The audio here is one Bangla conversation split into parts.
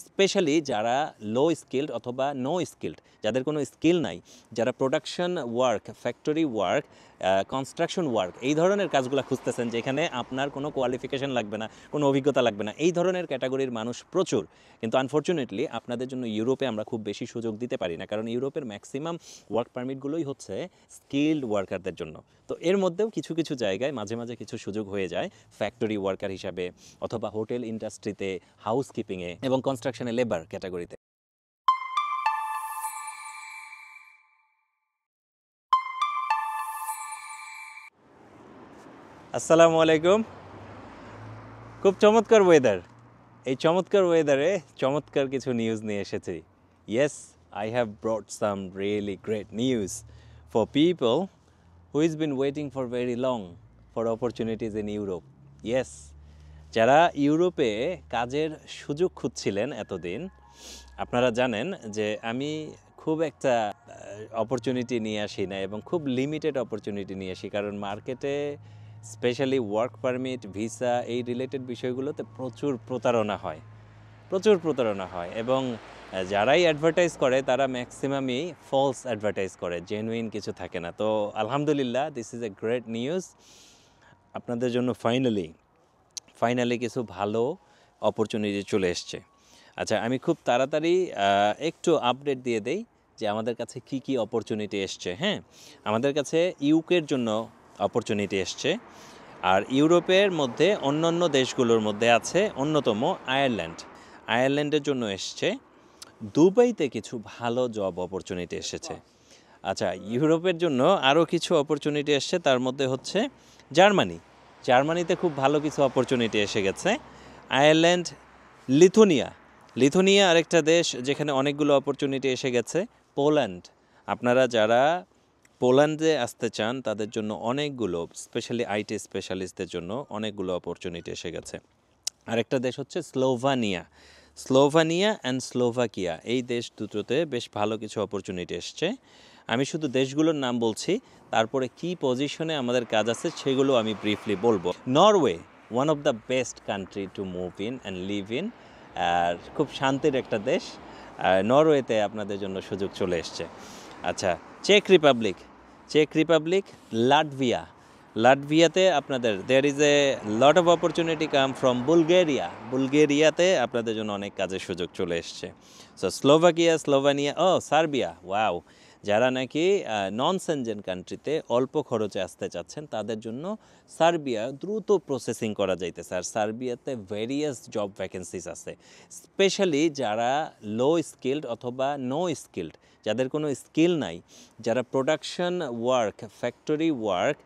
স্পেশালি যারা লো স্কিলড অথবা নো স্কিলড, যাদের কোনো স্কিল নাই, যারা production work, factory work, construction work এই ধরনের কাজগুলো খুঁজতেছেন, যেখানে আপনার কোনো কোয়ালিফিকেশন লাগবে না, কোনো অভিজ্ঞতা লাগবে না, এই ধরনের ক্যাটাগরির মানুষ প্রচুর। কিন্তু আনফর্চুনেটলি আপনাদের জন্য ইউরোপে আমরা খুব বেশি সুযোগ দিতে পারি না, কারণ ইউরোপের ম্যাক্সিমাম ওয়ার্ক পারমিটগুলোই হচ্ছে স্কিলড ওয়ার্কারদের জন্য। তো এর মধ্যেও কিছু কিছু জায়গায় মাঝে মাঝে কিছু সুযোগ হয়ে যায় ফ্যাক্টরি ওয়ার্কার হিসাবে, অথবা হোটেল ইন্ডাস্ট্রিতে, হাউসকিপিংয়ে এবং কনস্ট্রাকশনে লেবার ক্যাটাগরিতে। আসসালামু আলাইকুম। খুব চমৎকার ওয়েদার, এই চমৎকার ওয়েদারে চমৎকার কিছু নিউজ নিয়ে এসেছি। Yes, I have ব্রট some really great news for people who is been waiting for very long for opportunities in Europe. Yes, যারা ইউরোপে কাজের সুযোগ খুঁজছিলেন এতদিন, আপনারা জানেন যে আমি খুব একটা অপরচুনিটি নিয়ে আসি না, এবং খুব লিমিটেড অপরচুনিটি নিয়ে আসি, কারণ মার্কেটে স্পেশালি ওয়ার্ক পারমিট, ভিসা এই রিলেটেড বিষয়গুলোতে প্রচুর প্রতারণা হয়, এবং যারাই অ্যাডভার্টাইজ করে তারা ম্যাক্সিমামই ফলস অ্যাডভার্টাইজ করে, জেনুইন কিছু থাকে না। তো আলহামদুলিল্লাহ, this is a great news আপনাদের জন্য। ফাইনালি কিছু ভালো অপরচুনিটি চলে এসছে। আচ্ছা, আমি খুব তাড়াতাড়ি একটু আপডেট দিয়ে দেই যে আমাদের কাছে কি কি অপরচুনিটি এসছে। হ্যাঁ, আমাদের কাছে ইউকের জন্য অপরচুনিটি এসছে, আর ইউরোপের মধ্যে অন্যান্য দেশগুলোর মধ্যে আছে অন্যতম আয়ারল্যান্ডের জন্য এসছে। দুবাইতে কিছু ভালো জব অপরচুনিটি এসেছে। আচ্ছা, ইউরোপের জন্য আরও কিছু অপরচুনিটি এসছে, তার মধ্যে হচ্ছে জার্মানিতে খুব ভালো কিছু অপরচুনিটি এসে গেছে। আয়ারল্যান্ড, লিথুনিয়া আরেকটা দেশ যেখানে অনেকগুলো অপরচুনিটি এসে গেছে। পোল্যান্ড, আপনারা যারা পোল্যান্ডে আসতে চান তাদের জন্য অনেকগুলো, স্পেশালি আইটি স্পেশালিস্টদের জন্য অনেকগুলো অপরচুনিটি এসে গেছে। আরেকটা দেশ হচ্ছে স্লোভানিয়া অ্যান্ড স্লোভাকিয়া, এই দেশ দুটোতে বেশ ভালো কিছু অপরচুনিটি এসছে। আমি শুধু দেশগুলোর নাম বলছি, তারপরে কি পজিশনে আমাদের কাজ আছে সেগুলো আমি ব্রিফলি বলবো। Norway, one of the best country to move in and live in, আর খুব শান্তির একটা দেশ। নরওয়েতে আপনাদের জন্য সুযোগ চলে এসছে। আচ্ছা, চেক রিপাবলিক, লাটভিয়াতে আপনাদের there is a lot of opportunity come from বুলগেরিয়াতে আপনাদের জন্য অনেক কাজের সুযোগ চলে এসছে। সো স্লোভানিয়া, সার্বিয়া, ওয়াও, যারা নাকি নন সেনজেন কান্ট্রিতে অল্প খরচে আসতে চাচ্ছেন তাদের জন্য সার্বিয়া দ্রুত প্রসেসিং করা যাইতেছে, আর সার্বিয়াতে ভেরিয়াস জব ভ্যাকেন্সিস আছে, স্পেশালি যারা লো স্কিলড অথবা নো স্কিলড, যাদের কোনো স্কিল নাই, যারা production work, factory work,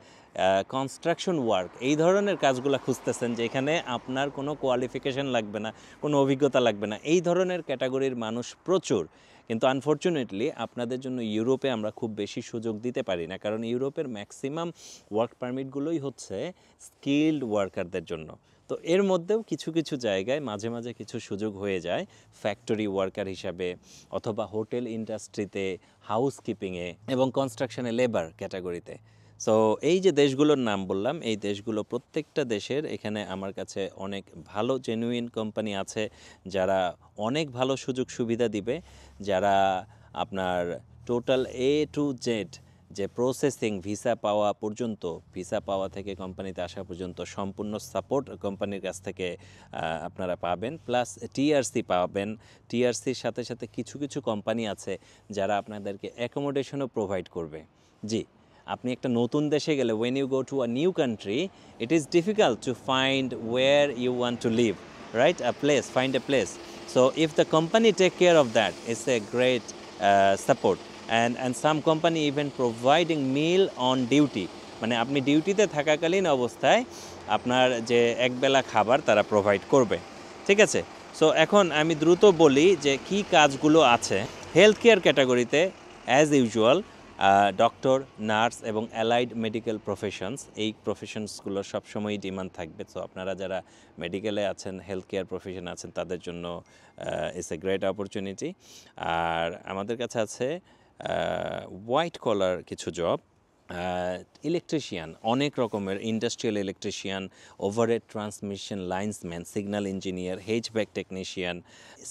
construction work এই ধরনের কাজগুলো খুঁজতেছেন, যেখানে আপনার কোনো কোয়ালিফিকেশন লাগবে না, কোনো অভিজ্ঞতা লাগবে না, এই ধরনের ক্যাটাগরির মানুষ প্রচুর। কিন্তু আনফর্চুনেটলি আপনাদের জন্য ইউরোপে আমরা খুব বেশি সুযোগ দিতে পারি না, কারণ ইউরোপের ম্যাক্সিমাম ওয়ার্ক পারমিটগুলোই হচ্ছে স্কিলড ওয়ার্কারদের জন্য। তো এর মধ্যেও কিছু কিছু জায়গায় মাঝে মাঝে কিছু সুযোগ হয়ে যায় ফ্যাক্টরি ওয়ার্কার হিসাবে, অথবা হোটেল ইন্ডাস্ট্রিতে, হাউসকিপিংয়ে এবং কনস্ট্রাকশনে লেবার ক্যাটাগরিতে। সো এই যে দেশগুলোর নাম বললাম, এই দেশগুলো প্রত্যেকটা দেশের এখানে আমার কাছে অনেক ভালো জেনুইন কোম্পানি আছে, যারা অনেক ভালো সুযোগ সুবিধা দিবে, যারা আপনার টোটাল A to Z যে প্রসেসিং, ভিসা পাওয়া থেকে কোম্পানিতে আসা পর্যন্ত সম্পূর্ণ সাপোর্ট কোম্পানির কাছ থেকে আপনারা পাবেন, প্লাস টিআরসি পাবেন। টিআরসির সাথে সাথে কিছু কিছু কোম্পানি আছে যারা আপনাদেরকে অ্যাকোমোডেশনও প্রোভাইড করবে। জি, আপনি একটা নতুন দেশে গেলে, when you go to a new country, it is difficult to find where you want to live, right? Find a place. So if the company take care of that, it's a great support. And some company even providing meal on duty, মানে আপনি ডিউটিতে থাকাকালীন অবস্থায় আপনার যে একবেলা খাবার তারা প্রোভাইড করবে। ঠিক আছে, সো এখন আমি দ্রুত বলি যে কি কাজগুলো আছে। হেলথ কেয়ার ক্যাটাগরিতে অ্যাজ ইউজুয়াল ডক্টর, নার্স এবং অ্যালাইড মেডিকেল প্রফেশনস, এই প্রফেশনসগুলোর সবসময়ই ডিমান্ড থাকবে। সো আপনারা যারা মেডিকেলে আছেন, হেলথ কেয়ার প্রফেশন আছেন, তাদের জন্য ইটস এ গ্রেট অপরচুনিটি। আর আমাদের কাছে আছে হোয়াইট কলার কিছু জব, ইলেকট্রিশিয়ান, অনেক রকমের industrial electrician, overhead transmission linesman, signal engineer, HVAC technician,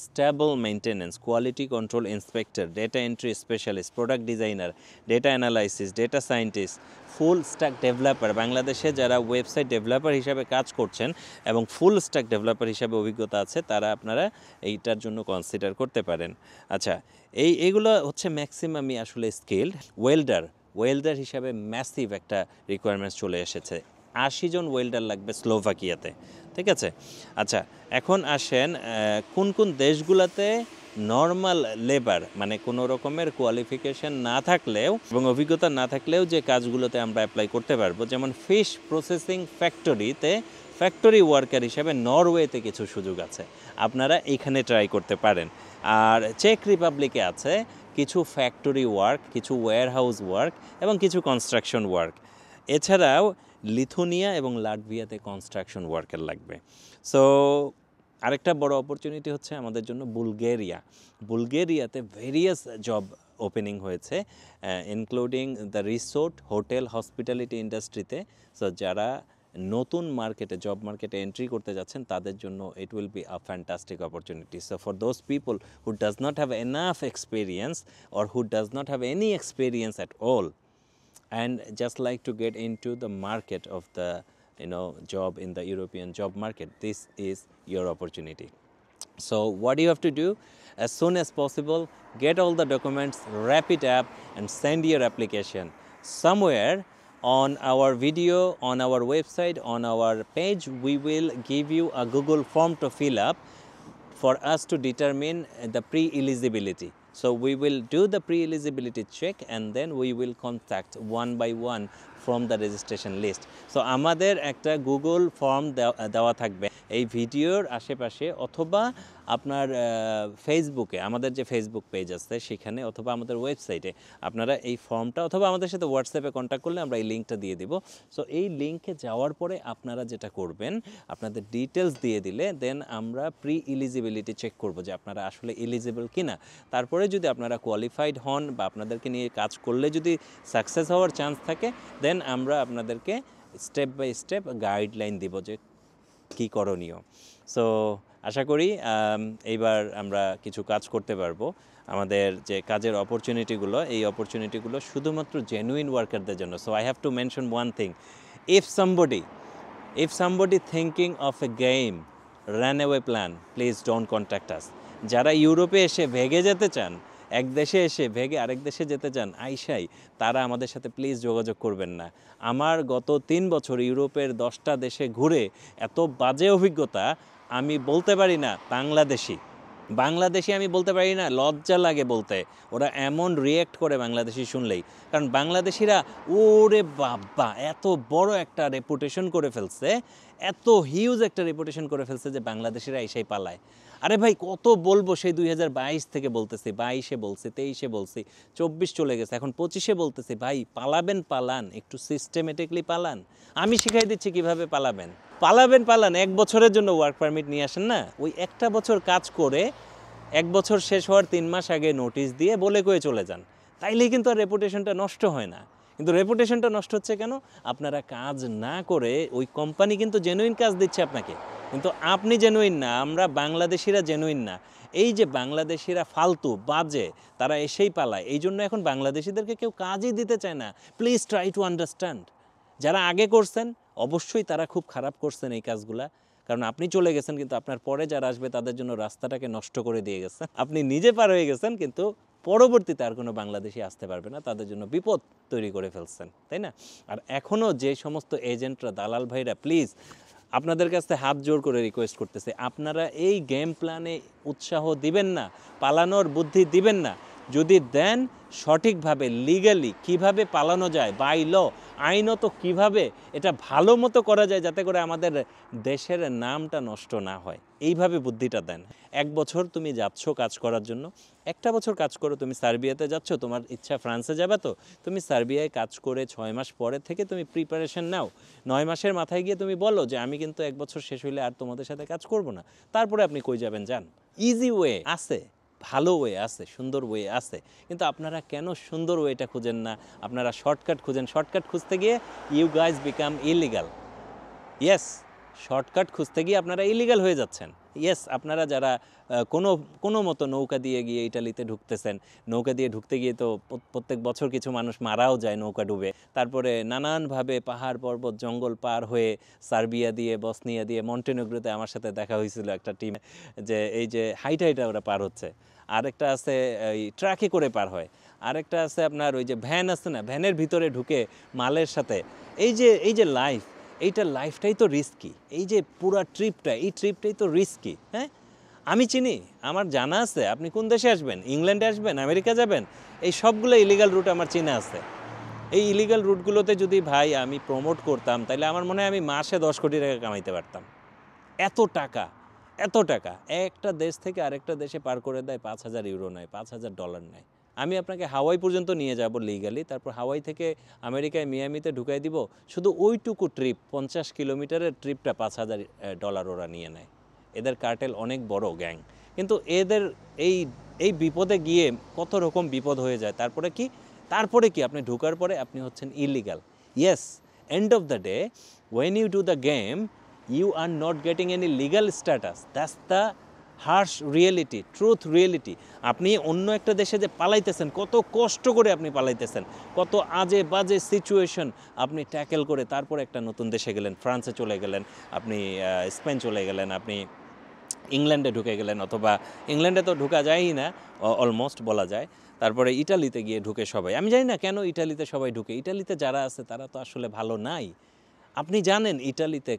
stable maintenance, quality control inspector, data entry specialist, product designer, data analysis, data scientist, full stack developer, বাংলাদেশে যারা ওয়েবসাইট ডেভেলপার হিসাবে কাজ করছেন এবং ফুল স্ট্যাক ডেভেলপার হিসাবে অভিজ্ঞতা আছে তারা আপনারা এইটার জন্য কনসিডার করতে পারেন। আচ্ছা, এইগুলো হচ্ছে ম্যাক্সিমামই আসলে স্কিল্ড। ওয়েল্ডার হিসাবে ম্যাসিভ একটা রিকোয়ারমেন্টস চলে এসেছে, 80 জন ওয়েল্ডার লাগবে স্লোভাকিয়াতে, ঠিক আছে। আচ্ছা, এখন আসেন কোন কোন দেশগুলোতে নর্মাল লেবার মানে কোনো রকমের কোয়ালিফিকেশন না থাকলেও এবং অভিজ্ঞতা না থাকলেও যে কাজগুলোতে আমরা অ্যাপ্লাই করতে পারবো, যেমন ফিশ প্রসেসিং ফ্যাক্টরিতে ফ্যাক্টরি ওয়ার্কার হিসাবে নরওয়েতে কিছু সুযোগ আছে, আপনারা এইখানে ট্রাই করতে পারেন। আর চেক রিপাবলিকে আছে কিছু ফ্যাক্টরি ওয়ার্ক, কিছু ওয়্যারহাউস ওয়ার্ক এবং কিছু কনস্ট্রাকশন ওয়ার্ক। এছাড়াও লিথুনিয়া এবং লাটভিয়াতে কনস্ট্রাকশন ওয়ার্কার লাগবে। সো আরেকটা বড় অপরচুনিটি হচ্ছে আমাদের জন্য বুলগেরিয়াতে ভেরিয়াস জব ওপেনিং হয়েছে, including the resort, hotel, hospitality ইন্ডাস্ট্রিতে। সো যারা নতুন মার্কেটে জব মার্কেটে এন্ট্রি করতে যাচ্ছেন তাদের জন্য it will be a fantastic opportunity. So for those people who does not have enough experience or who does not have any experience at all and just like to get into the market of the job in the European job market, this is your opportunity. So what do you have to do? As soon as possible, get all the documents, wrap it up and send your application. Somewhere on our video, on our website, on our page, we will give you a Google form to fill up for us to determine the pre-eligibility. So we will do the pre-eligibility check and then we will contact one by one from the registration list. So আমাদের একটা গুগল ফর্ম দেওয়া থাকবে এই ভিডিওর আশেপাশে, অথবা আপনার ফেসবুকে, আমাদের যে ফেসবুক পেজ আছে সেখানে, অথবা আমাদের ওয়েবসাইটে আপনারা এই ফর্মটা, অথবা আমাদের সাথে হোয়াটসঅ্যাপে কন্ট্যাক্ট করলে আমরা এই লিঙ্কটা দিয়ে দিব। সো এই লিঙ্কে যাওয়ার পরে আপনারা যেটা করবেন, আপনাদের ডিটেলস দিয়ে দিলে দেন আমরা প্রি এলিজিবিলিটি চেক করব যে আপনারা আসলে এলিজিবল কিনা। তারপরে যদি আপনারা কোয়ালিফাইড হন বা আপনাদেরকে নিয়ে কাজ করলে যদি সাকসেস হওয়ার চান্স থাকে, দেন আমরা আপনাদেরকে স্টেপ বাই স্টেপ গাইডলাইন দিব যে কী করণীয়। সো আশা করি এইবার আমরা কিছু কাজ করতে পারবো। আমাদের যে কাজের অপরচুনিটিগুলো, এই অপরচুনিটিগুলো শুধুমাত্র জেনুইন ওয়ার্কারদের জন্য। So I have to mention one thing, if somebody thinking of a game runaway plan, please don't contact us. যারা ইউরোপে এসে ভেগে যেতে চান, এক দেশে এসে ভেগে আরেক দেশে যেতে চান আইসাই, তারা আমাদের সাথে প্লিজ যোগাযোগ করবেন না। আমার গত 3 বছর ইউরোপের 10টা দেশে ঘুরে এত বাজে অভিজ্ঞতা আমি বলতে পারি না। বাংলাদেশি আমি বলতে পারি না, লজ্জা লাগে বলতে। ওরা এমন রিয়্যাক্ট করে বাংলাদেশি শুনলেই, কারণ বাংলাদেশিরা ওরে বাবা এত বড় একটা রেপুটেশন করে ফেলছে, এত হিউজ একটা রেপুটেশন করে ফেলছে যে বাংলাদেশিরা এসেই পালায়। আরে ভাই কত বলবো, সেই 2022 থেকে বলতেছি, 22-এ বলছি, 23-এ বলছি, 24 চলে গেছে, এখন 25-এ বলতেছি, ভাই পালান, একটু সিস্টেমেটিকলি পালান। আমি শিখাই দিচ্ছি কিভাবে পালাবেন। এক বছরের জন্য ওয়ার্ক পারমিট নিয়ে আসেন না, ওই একটা বছর কাজ করে 1 বছর শেষ হওয়ার 3 মাস আগে নোটিশ দিয়ে বলে কয়ে চলে যান, তাইলেই কিন্তু আর রেপুটেশনটা নষ্ট হয় না। কিন্তু রেপুটেশনটা নষ্ট হচ্ছে কেন? আপনারা কাজ না করে, ওই কোম্পানি কিন্তু জেনুইন কাজ দিচ্ছে আপনাকে, কিন্তু আপনি জেনুইন না, আমরা বাংলাদেশিরা জেনুইন না। এই যে বাংলাদেশিরা ফালতু বাজে, তারা এসেই পালায়, এই জন্য এখন বাংলাদেশিদেরকে কেউ কাজই দিতে চায় না। Please try to understand. যারা আগে করছেন অবশ্যই তারা খুব খারাপ করছেন এই কাজগুলা, কারণ আপনি চলে গেছেন কিন্তু আপনার পরে যারা আসবে তাদের জন্য রাস্তাটাকে নষ্ট করে দিয়ে গেছেন। আপনি নিজে পার হয়ে গেছেন কিন্তু পরবর্তীতে আর কোনো বাংলাদেশি আসতে পারবে না, তাদের জন্য বিপদ তৈরি করে ফেলছেন, তাই না? আর এখনও যে সমস্ত এজেন্টরা, দালাল ভাইরা, প্লিজ আপনাদের কাছে হাত জোর করে রিকোয়েস্ট করতেছে, আপনারা এই গেম প্ল্যানে উৎসাহ দিবেন না, পালানোর বুদ্ধি দিবেন না। যদি দেন সঠিকভাবে লিগ্যালি কিভাবে পালানো যায়, বাই ল আইনত কিভাবে এটা ভালো মতো করা যায়, যাতে করে আমাদের দেশের নামটা নষ্ট না হয়, এইভাবে বুদ্ধিটা দেন। 1 বছর তুমি যাচ্ছ কাজ করার জন্য, 1টা বছর কাজ করো। তুমি সার্বিয়াতে যাচ্ছ, তোমার ইচ্ছা ফ্রান্সে যাবে, তো তুমি সার্বিয়ায় কাজ করে 6 মাস পরে থেকে তুমি প্রিপারেশন নাও। 9 মাসের মাথায় গিয়ে তুমি বলো যে আমি কিন্তু 1 বছর শেষ হইলে আর তোমাদের সাথে কাজ করব না। তারপরে আপনি কই যাবেন যান, ইজি ওয়ে আছে ভালো ওয়ে আছে, সুন্দর ওয়ে আছে, কিন্তু আপনারা কেন সুন্দর ওয়েটা খুঁজেন না? আপনারা শর্টকাট খুঁজেন। শর্টকাট খুঁজতে গিয়ে you guys become illegal. Yes, shortcut খুঁজতে গিয়ে আপনারা ইলিগাল হয়ে যাচ্ছেন। ইয়েস, আপনারা যারা কোনো কোনো মতো নৌকা দিয়ে গিয়ে ইটালিতে ঢুকতেছেন, নৌকা দিয়ে ঢুকতে গিয়ে তো প্রত্যেক বছর কিছু মানুষ মারাও যায় নৌকা ডুবে। তারপরে নানানভাবে পাহাড় পর্বত জঙ্গল পার হয়ে সার্বিয়া দিয়ে, বসনিয়া দিয়ে, মন্টেনেগ্রোতে আমার সাথে দেখা হয়েছিল একটা টিম, যে এই যে হাইটা ওরা পার হচ্ছে। আরেকটা আছে এই ট্রাকে করে পার হয়। আরেকটা আছে আপনার ওই যে ভ্যান আছে না, ভ্যানের ভিতরে ঢুকে মালের সাথে। এই যে লাইফ, এইটা লাইফটাই তো রিস্কি। এই যে পুরা ট্রিপটা, এই ট্রিপটাই তো রিস্কি। হ্যাঁ, আমি চিনি, আমার জানা আছে আপনি কোন দেশে আসবেন, ইংল্যান্ডে আসবেন, আমেরিকা যাবেন, এই সবগুলো ইলিগাল রুট আমার চেনা আছে। এই ইলিগাল রুটগুলোতে যদি ভাই আমি প্রমোট করতাম, তাহলে আমার মনে হয় আমি মাসে 10 কোটি টাকা কামাইতে পারতাম। এত টাকা, এত টাকা একটা দেশ থেকে আরেকটা দেশে পার করে দেয়। 5,000 ইউরো নেয়, $5,000 নেয়। আমি আপনাকে হাওয়াই পর্যন্ত নিয়ে যাব লিগালি, তারপর হাওয়াই থেকে আমেরিকায় মিয়ামিতে ঢুকাই দিব। শুধু ওইটুকু ট্রিপ, 50 কিলোমিটারের ট্রিপটা $5,000 ওরা নিয়ে নেয়। এদের কার্টেল অনেক বড় গ্যাং, কিন্তু এদের এই এই বিপদে গিয়ে কত রকম বিপদ হয়ে যায়। তারপরে কি আপনি ঢোকার পরে আপনি হচ্ছেন illegal. Yes, end of the day when you do the game, you are not getting any legal status. That's the harsh reality, truth reality. আপনি অন্য একটা দেশে যে পালাইতেছেন, কত কষ্ট করে আপনি পালাইতেছেন, কত আজে বাজে সিচুয়েশন আপনি ট্যাকেল করে তারপর একটা নতুন দেশে গেলেন, ফ্রান্সে চলে গেলেন, আপনি স্পেন চলে গেলেন, আপনি ইংল্যান্ডে ঢুকে গেলেন, অথবা ইংল্যান্ডে তো ঢোকা যায়ই না অলমোস্ট বলা যায়। তারপরে ইটালিতে গিয়ে ঢুকে সবাই, আমি জানি না কেন ইটালিতে সবাই ঢুকে। ইটালিতে যারা আছে তারা তো আসলে ভালো নাই। আপনি জানেন ইটালিতে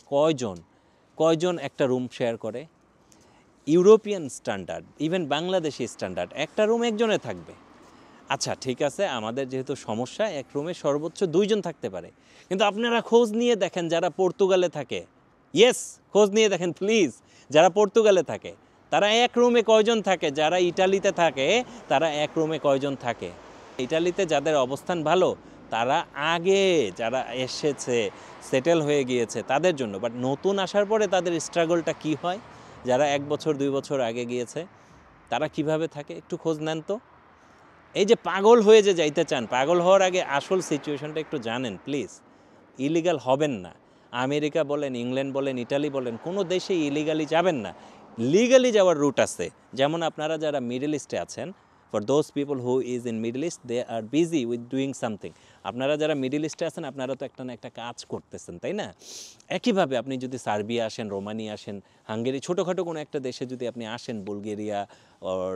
কয়জন একটা রুম শেয়ার করে? European standard, even Bangladeshi standard, একটা রুম একজনে থাকবে। আচ্ছা ঠিক আছে, আমাদের যেহেতু সমস্যা, এক রুমে সর্বোচ্চ 2 জন থাকতে পারে। কিন্তু আপনারা খোঁজ নিয়ে দেখেন যারা পর্তুগালে থাকে, ইয়েস, খোঁজ নিয়ে দেখেন প্লিজ, যারা পর্তুগালে থাকে তারা এক রুমে কয়জন থাকে? যারা ইটালিতে থাকে তারা এক রুমে কয়জন থাকে? ইটালিতে যাদের অবস্থান ভালো, তারা আগে যারা এসেছে, সেটেল হয়ে গিয়েছে তাদের জন্য। বাট নতুন আসার পরে তাদের স্ট্রাগলটা কি হয়? যারা 1 বছর 2 বছর আগে গিয়েছে তারা কিভাবে থাকে একটু খোঁজ নেন তো। এই যে পাগল হয়ে যে যাইতে চান, পাগল হওয়ার আগে আসল সিচুয়েশনটা একটু জানেন প্লিজ। ইলিগাল হবেন না। আমেরিকা বলেন, ইংল্যান্ড বলেন, ইটালি বলেন, কোনো দেশে ইলিগালি যাবেন না। লিগালি যাওয়ার রুট আছে। যেমন আপনারা যারা মিডল ইস্টে আছেন, for those people who is in middle east, they are busy with doing something. আপনারা যারা মিডল ইস্টে আছেন, আপনারা তো একটা না একটা কাজ করতেছেন, তাই না? একইভাবে আপনি যদি সার্বিয়া আসেন, রোমানিয়া আসেন, হাঙ্গেরি, ছোটোখাটো কোনো একটা দেশে যদি আপনি আসেন, বুলগেরিয়া ওর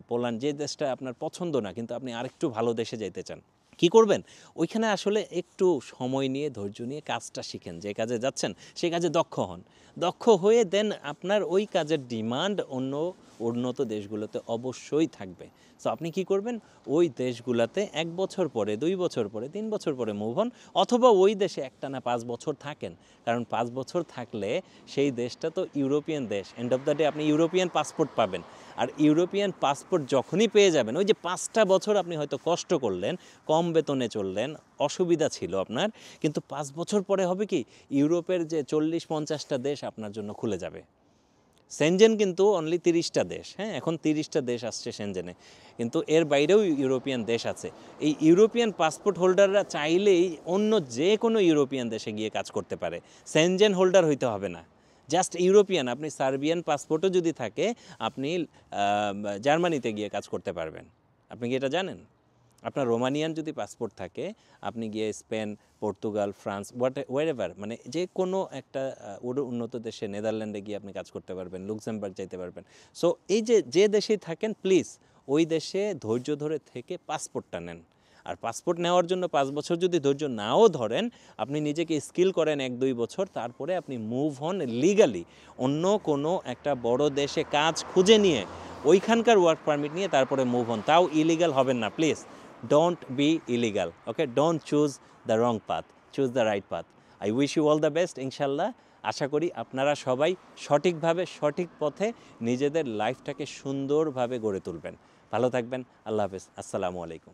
পোল্যান্ড, যে দেশটা আপনার পছন্দ না কিন্তু আপনি আরেকটু ভালো দেশে যাইতে চান, কি করবেন? ওইখানে আসলে একটু সময় নিয়ে, ধৈর্য নিয়ে কাজটা শিখেন। যে কাজে যাচ্ছেন সেই কাজে দক্ষ হন। দক্ষ হয়ে দেন আপনার ওই কাজের ডিমান্ড অন্য উন্নত দেশগুলোতে অবশ্যই থাকবে। সো আপনি কি করবেন? ওই দেশগুলোতে 1 বছর পরে, 2 বছর পরে, 3 বছর পরে মুভ হন, অথবা ওই দেশে একটানা 5 বছর থাকেন। কারণ 5 বছর থাকলে সেই দেশটা তো ইউরোপিয়ান দেশ। এন্ড অফ দ্য ডে আপনি ইউরোপিয়ান পাসপোর্ট পাবেন। আর ইউরোপিয়ান পাসপোর্ট যখনই পেয়ে যাবেন, ওই যে 5টা বছর আপনি হয়তো কষ্ট করলেন, কম বেতনে চললেন, অসুবিধা ছিল আপনার, কিন্তু 5 বছর পরে হবে কি, ইউরোপের যে 40-50টা দেশ আপনার জন্য খুলে যাবে। সেনজেন কিন্তু অনলি 30টা দেশ, হ্যাঁ, এখন 30টা দেশ আসছে সেনজেনে, কিন্তু এর বাইরেও ইউরোপিয়ান দেশ আছে। এই ইউরোপিয়ান পাসপোর্ট হোল্ডাররা চাইলেই অন্য যে কোনো ইউরোপিয়ান দেশে গিয়ে কাজ করতে পারে। সেনজেন হোল্ডার হইতে হবে না, জাস্ট ইউরোপিয়ান। আপনি সার্বিয়ান পাসপোর্টও যদি থাকে, আপনি জার্মানিতে গিয়ে কাজ করতে পারবেন। আপনি কি এটা জানেন? আপনার রোমানিয়ান যদি পাসপোর্ট থাকে, আপনি গিয়ে স্পেন, পর্তুগাল, ফ্রান্স, হোয়াটএভার, মানে যে কোনো একটা উন্নত দেশে, নেদারল্যান্ডে গিয়ে আপনি কাজ করতে পারবেন, লুক্সেমবার্গ যাইতে পারবেন। সো এই যে দেশেই থাকেন, প্লিজ ওই দেশে ধৈর্য ধরে থেকে পাসপোর্টটা নেন। আর পাসপোর্ট নেওয়ার জন্য 5 বছর যদি ধৈর্য নাও ধরেন, আপনি নিজেকে স্কিল করেন 1-2 বছর, তারপরে আপনি মুভ হন লিগালি অন্য কোনো একটা বড় দেশে কাজ খুঁজে নিয়ে, ওইখানকার ওয়ার্ক পারমিট নিয়ে তারপরে মুভ হন। তাও ইলিগাল হবেন না please. Don't be illegal, okay? Don't choose the wrong path, choose the right path. I wish you all the best, ইনশাল্লাহ। আশা করি আপনারা সবাই সঠিকভাবে, সঠিক পথে নিজেদের লাইফটাকে সুন্দরভাবে গড়ে তুলবেন। ভালো থাকবেন, আল্লাহ হাফেজ, আসসালামু আলাইকুম।